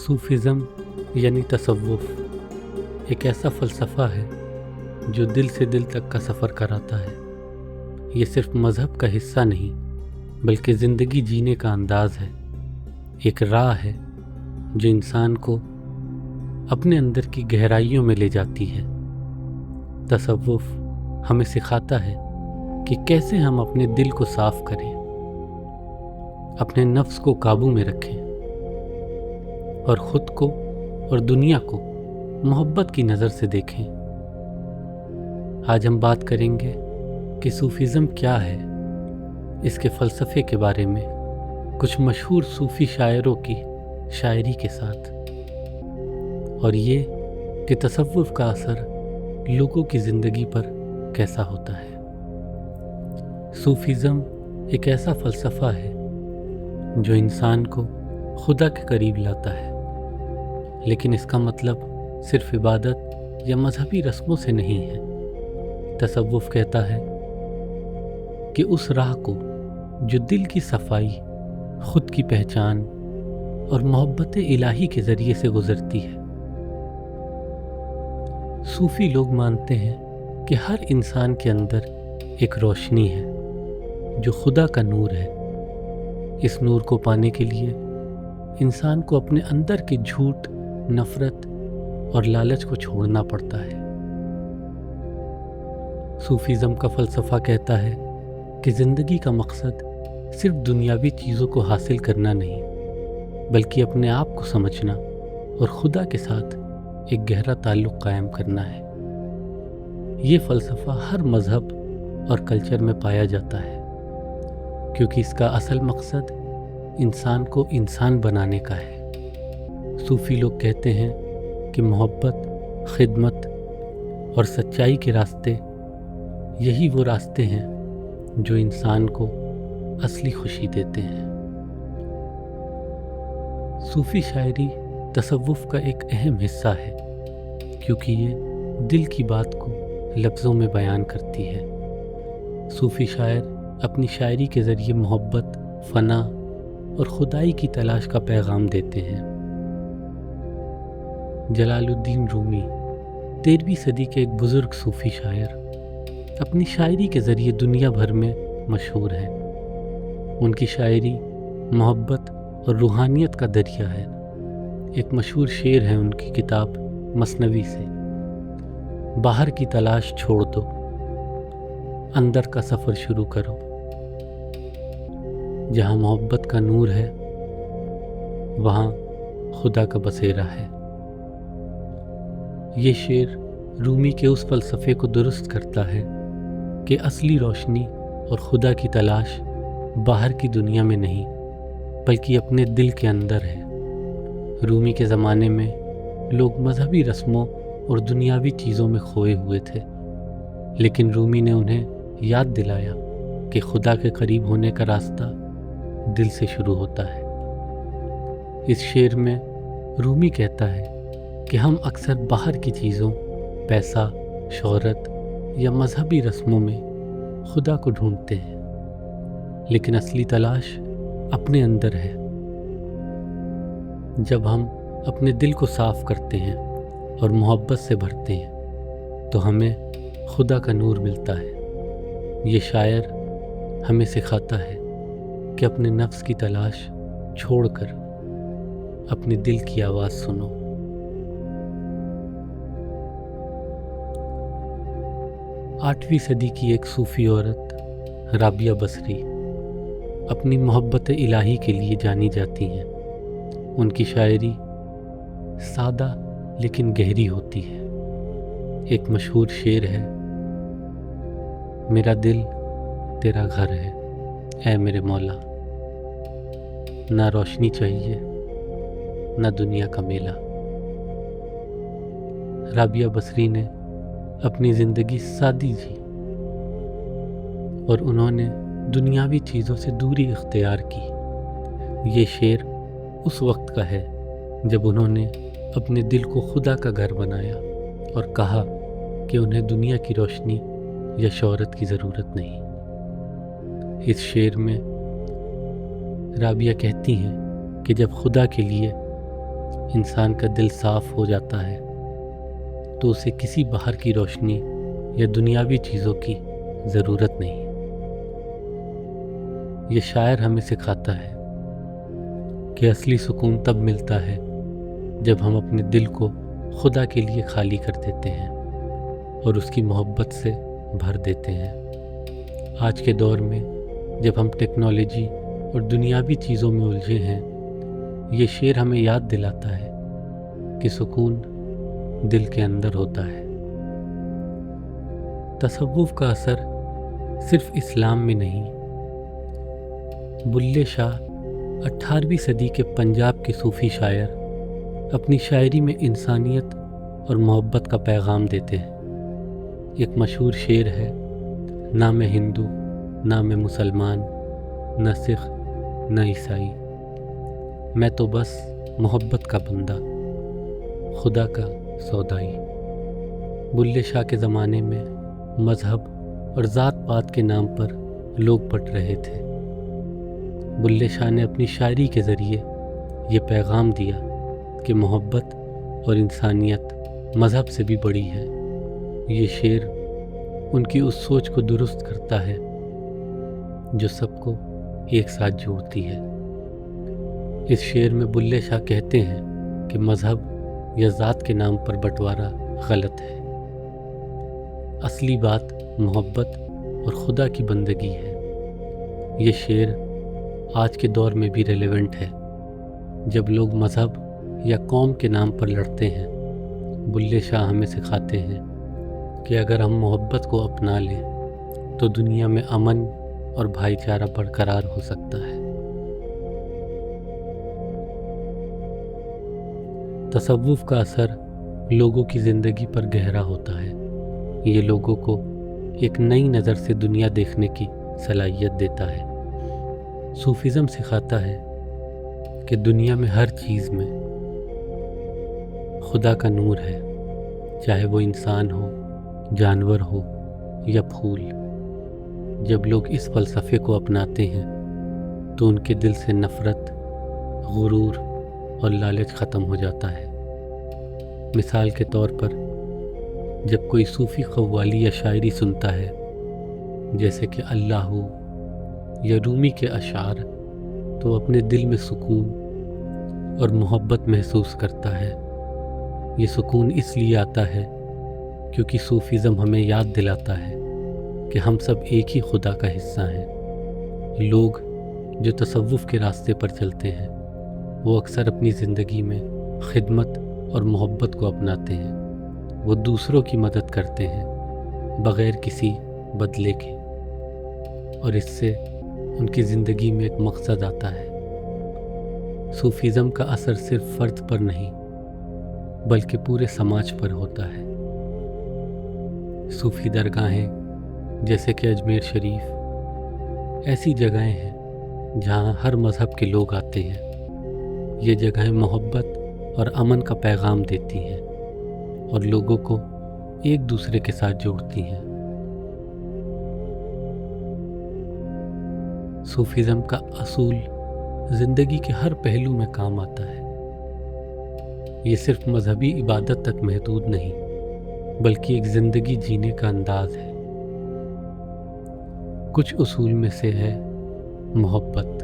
Sufism یعنی تصوف ایک ایسا فلسفہ ہے جو دل سے دل تک کا سفر کراتا ہے۔ یہ صرف مذہب کا حصہ نہیں بلکہ زندگی جینے کا انداز ہے، ایک راہ ہے جو انسان کو اپنے اندر کی گہرائیوں میں لے جاتی ہے۔ تصوف ہمیں سکھاتا ہے کہ کیسے ہم اپنے دل کو صاف کریں، اپنے نفس کو قابو میں رکھیں اور خود کو اور دنیا کو محبت کی نظر سے دیکھیں۔ آج ہم بات کریں گے کہ صوفیزم کیا ہے، اس کے فلسفے کے بارے میں، کچھ مشہور صوفی شاعروں کی شاعری کے ساتھ، اور یہ کہ تصوف کا اثر لوگوں کی زندگی پر کیسا ہوتا ہے۔ صوفیزم ایک ایسا فلسفہ ہے جو انسان کو خدا کے قریب لاتا ہے، لیکن اس کا مطلب صرف عبادت یا مذہبی رسموں سے نہیں ہے۔ تصوف کہتا ہے کہ اس راہ کو جو دل کی صفائی، خود کی پہچان اور محبت الہی کے ذریعے سے گزرتی ہے۔ صوفی لوگ مانتے ہیں کہ ہر انسان کے اندر ایک روشنی ہے جو خدا کا نور ہے۔ اس نور کو پانے کے لیے انسان کو اپنے اندر کے جھوٹ، نفرت اور لالچ کو چھوڑنا پڑتا ہے۔ صوفیزم کا فلسفہ کہتا ہے کہ زندگی کا مقصد صرف دنیاوی چیزوں کو حاصل کرنا نہیں، بلکہ اپنے آپ کو سمجھنا اور خدا کے ساتھ ایک گہرا تعلق قائم کرنا ہے۔ یہ فلسفہ ہر مذہب اور کلچر میں پایا جاتا ہے، کیونکہ اس کا اصل مقصد انسان کو انسان بنانے کا ہے۔ صوفی لوگ کہتے ہیں کہ محبت، خدمت اور سچائی کے راستے یہی وہ راستے ہیں جو انسان کو اصلی خوشی دیتے ہیں۔ صوفی شاعری تصوف کا ایک اہم حصہ ہے، کیونکہ یہ دل کی بات کو لفظوں میں بیان کرتی ہے۔ صوفی شاعر اپنی شاعری کے ذریعے محبت، فنا اور خدائی کی تلاش کا پیغام دیتے ہیں۔ جلال الدین رومی 13ویں صدی کے ایک بزرگ صوفی شاعر اپنی شاعری کے ذریعے دنیا بھر میں مشہور ہے۔ ان کی شاعری محبت اور روحانیت کا دریا ہے۔ ایک مشہور شعر ہے ان کی کتاب مثنوی سے: باہر کی تلاش چھوڑ دو، اندر کا سفر شروع کرو۔ جہاں محبت کا نور ہے وہاں خدا کا بسیرا ہے۔ یہ شعر رومی کے اس فلسفے کو درست کرتا ہے کہ اصلی روشنی اور خدا کی تلاش باہر کی دنیا میں نہیں بلکہ اپنے دل کے اندر ہے۔ رومی کے زمانے میں لوگ مذہبی رسموں اور دنیاوی چیزوں میں کھوئے ہوئے تھے، لیکن رومی نے انہیں یاد دلایا کہ خدا کے قریب ہونے کا راستہ دل سے شروع ہوتا ہے۔ اس شعر میں رومی کہتا ہے کہ ہم اکثر باہر کی چیزوں، پیسہ، شہرت یا مذہبی رسموں میں خدا کو ڈھونڈتے ہیں، لیکن اصلی تلاش اپنے اندر ہے۔ جب ہم اپنے دل کو صاف کرتے ہیں اور محبت سے بھرتے ہیں تو ہمیں خدا کا نور ملتا ہے۔ یہ شاعر ہمیں سکھاتا ہے کہ اپنے نفس کی تلاش چھوڑ کر اپنے دل کی آواز سنو۔ 8ویں صدی کی ایک صوفی عورت رابعہ بصری اپنی محبت الہی کے لیے جانی جاتی ہیں۔ ان کی شاعری سادہ لیکن گہری ہوتی ہے۔ ایک مشہور شعر ہے: میرا دل تیرا گھر ہے اے میرے مولا، نہ روشنی چاہیے نہ دنیا کا میلہ۔ رابعہ بصری نے اپنی زندگی سادی جی اور انہوں نے دنیاوی چیزوں سے دوری اختیار کی۔ یہ شعر اس وقت کا ہے جب انہوں نے اپنے دل کو خدا کا گھر بنایا اور کہا کہ انہیں دنیا کی روشنی یا شہرت کی ضرورت نہیں۔ اس شعر میں رابعہ کہتی ہیں کہ جب خدا کے لیے انسان کا دل صاف ہو جاتا ہے تو اسے کسی باہر کی روشنی یا دنیاوی چیزوں کی ضرورت نہیں۔ یہ شاعر ہمیں سکھاتا ہے کہ اصلی سکون تب ملتا ہے جب ہم اپنے دل کو خدا کے لیے خالی کر دیتے ہیں اور اس کی محبت سے بھر دیتے ہیں۔ آج کے دور میں جب ہم ٹیکنالوجی اور دنیاوی چیزوں میں الجھے ہیں، یہ شعر ہمیں یاد دلاتا ہے کہ سکون دل کے اندر ہوتا ہے۔ تصوف کا اثر صرف اسلام میں نہیں، بلے شاہ 18ویں صدی کے پنجاب کے صوفی شاعر اپنی شاعری میں انسانیت اور محبت کا پیغام دیتے ہیں۔ ایک مشہور شعر ہے، نہ میں ہندو نہ میں مسلمان نہ سکھ نہ عیسائی، میں تو بس محبت کا بندہ، خدا کا سودائی۔ بلے شاہ کے زمانے میں مذہب اور ذات پات کے نام پر لوگ بٹ رہے تھے۔ بلے شاہ نے اپنی شاعری کے ذریعے یہ پیغام دیا کہ محبت اور انسانیت مذہب سے بھی بڑی ہے۔ یہ شعر ان کی اس سوچ کو درست کرتا ہے جو سب کو ایک ساتھ جوڑتی ہے۔ اس شعر میں بلے شاہ کہتے ہیں کہ مذہب یا ذات کے نام پر بٹوارا غلط ہے، اصلی بات محبت اور خدا کی بندگی ہے۔ یہ شعر آج کے دور میں بھی ریلیونٹ ہے۔ جب لوگ مذہب یا قوم کے نام پر لڑتے ہیں، بلے شاہ ہمیں سکھاتے ہیں کہ اگر ہم محبت کو اپنا لیں تو دنیا میں امن اور بھائی چارہ برقرار ہو سکتا ہے۔ تصوف کا اثر لوگوں کی زندگی پر گہرا ہوتا ہے۔ یہ لوگوں کو ایک نئی نظر سے دنیا دیکھنے کی صلاحیت دیتا ہے۔ صوفیزم سکھاتا ہے کہ دنیا میں ہر چیز میں خدا کا نور ہے، چاہے وہ انسان ہو، جانور ہو یا پھول۔ جب لوگ اس فلسفے کو اپناتے ہیں تو ان کے دل سے نفرت، غرور اور لالچ ختم ہو جاتا ہے۔ مثال کے طور پر جب کوئی صوفی قوالی یا شاعری سنتا ہے، جیسے کہ اللہ ہو یا رومی کے اشعار، تو اپنے دل میں سکون اور محبت محسوس کرتا ہے۔ یہ سکون اس لیے آتا ہے کیونکہ صوفیزم ہمیں یاد دلاتا ہے کہ ہم سب ایک ہی خدا کا حصہ ہیں۔ لوگ جو تصوف کے راستے پر چلتے ہیں وہ اکثر اپنی زندگی میں خدمت اور محبت کو اپناتے ہیں۔ وہ دوسروں کی مدد کرتے ہیں بغیر کسی بدلے کے، اور اس سے ان کی زندگی میں ایک مقصد آتا ہے۔ صوفیزم کا اثر صرف فرد پر نہیں بلکہ پورے سماج پر ہوتا ہے۔ صوفی درگاہیں جیسے کہ اجمیر شریف ایسی جگہیں ہیں جہاں ہر مذہب کے لوگ آتے ہیں۔ یہ جگہیں محبت اور امن کا پیغام دیتی ہیں اور لوگوں کو ایک دوسرے کے ساتھ جوڑتی ہیں۔ صوفیزم کا اصول زندگی کے ہر پہلو میں کام آتا ہے۔ یہ صرف مذہبی عبادت تک محدود نہیں بلکہ ایک زندگی جینے کا انداز ہے۔ کچھ اصول میں سے ہے محبت۔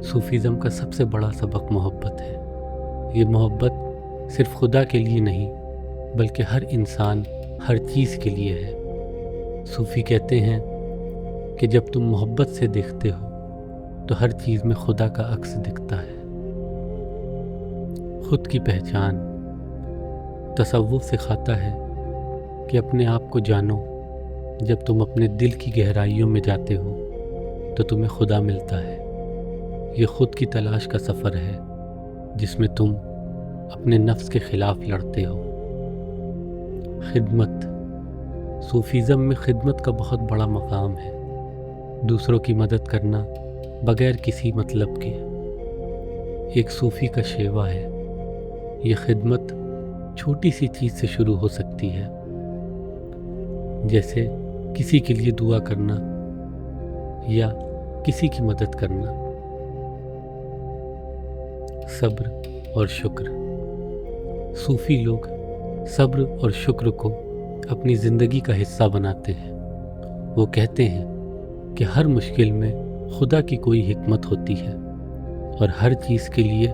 صوفیزم کا سب سے بڑا سبق محبت ہے۔ یہ محبت صرف خدا کے لیے نہیں بلکہ ہر انسان، ہر چیز کے لیے ہے۔ صوفی کہتے ہیں کہ جب تم محبت سے دیکھتے ہو تو ہر چیز میں خدا کا عکس دکھتا ہے۔ خود کی پہچان۔ تصوف سکھاتا ہے کہ اپنے آپ کو جانو۔ جب تم اپنے دل کی گہرائیوں میں جاتے ہو تو تمہیں خدا ملتا ہے۔ یہ خود کی تلاش کا سفر ہے جس میں تم اپنے نفس کے خلاف لڑتے ہو۔ خدمت۔ صوفیزم میں خدمت کا بہت بڑا مقام ہے۔ دوسروں کی مدد کرنا بغیر کسی مطلب کے ایک صوفی کا شیوا ہے۔ یہ خدمت چھوٹی سی چیز سے شروع ہو سکتی ہے، جیسے کسی کے لیے دعا کرنا یا کسی کی مدد کرنا۔ صبر اور شکر۔ صوفی لوگ صبر اور شکر کو اپنی زندگی کا حصہ بناتے ہیں۔ وہ کہتے ہیں کہ ہر مشکل میں خدا کی کوئی حکمت ہوتی ہے اور ہر چیز کے لیے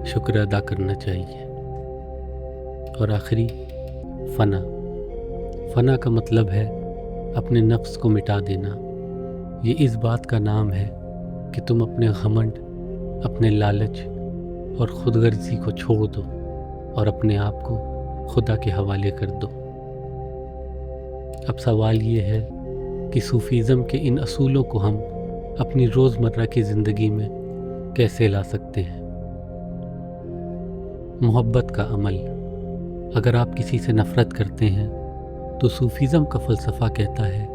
شکر ادا کرنا چاہیے۔ اور آخری، فنا کا مطلب ہے اپنے نفس کو مٹا دینا۔ یہ اس بات کا نام ہے کہ تم اپنے گھمنڈ، اپنے لالچ اور خود غرضی کو چھوڑ دو اور اپنے آپ کو خدا کے حوالے کر دو۔ اب سوال یہ ہے کہ صوفیزم کے ان اصولوں کو ہم اپنی روزمرہ کی زندگی میں کیسے لا سکتے ہیں؟ محبت کا عمل۔ اگر آپ کسی سے نفرت کرتے ہیں تو صوفیزم کا فلسفہ کہتا ہے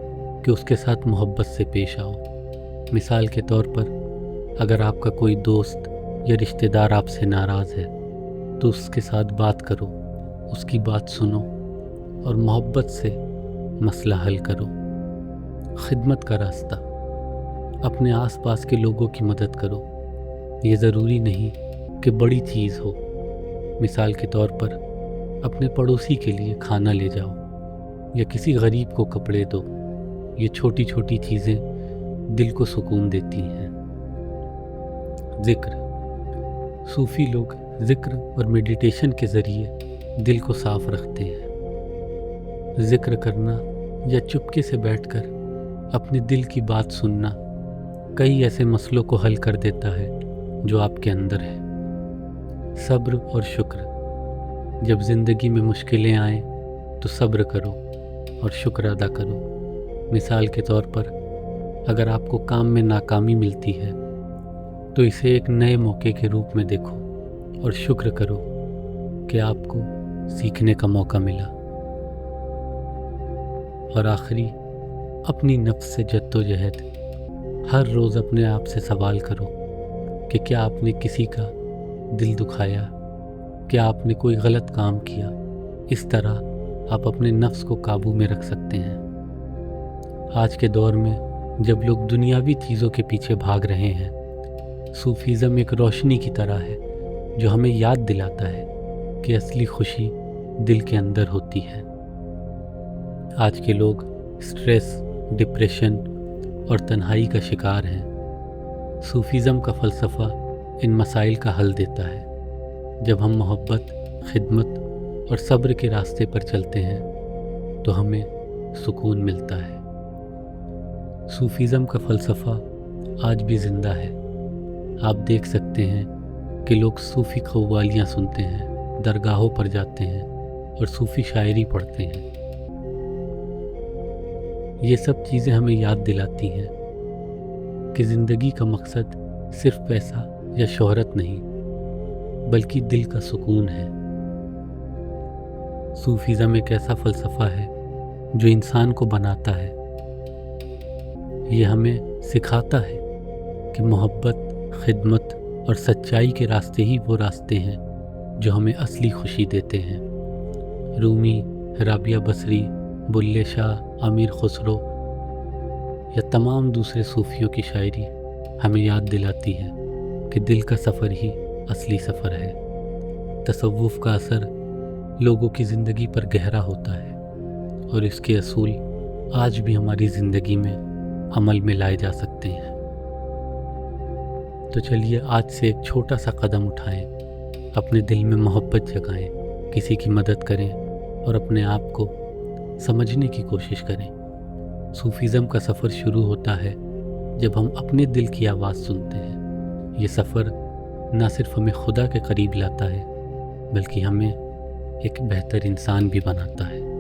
کہ اس کے ساتھ محبت سے پیش آؤ۔ مثال کے طور پر، اگر آپ کا کوئی دوست یا رشتہ دار آپ سے ناراض ہے تو اس کے ساتھ بات کرو، اس کی بات سنو اور محبت سے مسئلہ حل کرو۔ خدمت کا راستہ۔ اپنے آس پاس کے لوگوں کی مدد کرو۔ یہ ضروری نہیں کہ بڑی چیز ہو۔ مثال کے طور پر، اپنے پڑوسی کے لیے کھانا لے جاؤ یا کسی غریب کو کپڑے دو۔ یہ چھوٹی چھوٹی چیزیں دل کو سکون دیتی ہیں۔ ذکر۔ صوفی لوگ ذکر اور میڈیٹیشن کے ذریعے دل کو صاف رکھتے ہیں۔ ذکر کرنا یا چپکے سے بیٹھ کر اپنے دل کی بات سننا کئی ایسے مسئلوں کو حل کر دیتا ہے جو آپ کے اندر ہے۔ صبر اور شکر۔ جب زندگی میں مشکلیں آئیں تو صبر کرو اور شکر ادا کرو۔ مثال کے طور پر، اگر آپ کو کام میں ناکامی ملتی ہے تو اسے ایک نئے موقع کے روپ میں دیکھو اور شکر کرو کہ آپ کو سیکھنے کا موقع ملا۔ اور آخری، اپنی نفس سے جدوجہد۔ ہر روز اپنے آپ سے سوال کرو کہ کیا آپ نے کسی کا دل دکھایا؟ کیا آپ نے کوئی غلط کام کیا؟ اس طرح آپ اپنے نفس کو قابو میں رکھ سکتے ہیں۔ آج کے دور میں جب لوگ دنیاوی چیزوں کے پیچھے بھاگ رہے ہیں، صوفیزم ایک روشنی کی طرح ہے جو ہمیں یاد دلاتا ہے کہ اصلی خوشی دل کے اندر ہوتی ہے۔ آج کے لوگ سٹریس، ڈپریشن اور تنہائی کا شکار ہیں۔ صوفیزم کا فلسفہ ان مسائل کا حل دیتا ہے۔ جب ہم محبت، خدمت اور صبر کے راستے پر چلتے ہیں تو ہمیں سکون ملتا ہے۔ صوفیزم کا فلسفہ آج بھی زندہ ہے۔ آپ دیکھ سکتے ہیں کہ لوگ صوفی قوالیاں سنتے ہیں، درگاہوں پر جاتے ہیں اور صوفی شاعری پڑھتے ہیں۔ یہ سب چیزیں ہمیں یاد دلاتی ہیں کہ زندگی کا مقصد صرف پیسہ یا شہرت نہیں، بلکہ دل کا سکون ہے۔ صوفیزم ایک ایسا فلسفہ ہے جو انسان کو بناتا ہے۔ یہ ہمیں سکھاتا ہے کہ محبت، خدمت اور سچائی کے راستے ہی وہ راستے ہیں جو ہمیں اصلی خوشی دیتے ہیں۔ رومی، رابعہ بصری، بلے شاہ، امیر خسرو یا تمام دوسرے صوفیوں کی شاعری ہمیں یاد دلاتی ہے کہ دل کا سفر ہی اصلی سفر ہے۔ تصوف کا اثر لوگوں کی زندگی پر گہرا ہوتا ہے اور اس کے اصول آج بھی ہماری زندگی میں عمل میں لائے جا سکتے ہیں۔ تو چلیے آج سے ایک چھوٹا سا قدم اٹھائیں، اپنے دل میں محبت جگائیں، کسی کی مدد کریں اور اپنے آپ کو سمجھنے کی کوشش کریں۔ صوفیزم کا سفر شروع ہوتا ہے جب ہم اپنے دل کی آواز سنتے ہیں۔ یہ سفر نہ صرف ہمیں خدا کے قریب لاتا ہے بلکہ ہمیں ایک بہتر انسان بھی بناتا ہے۔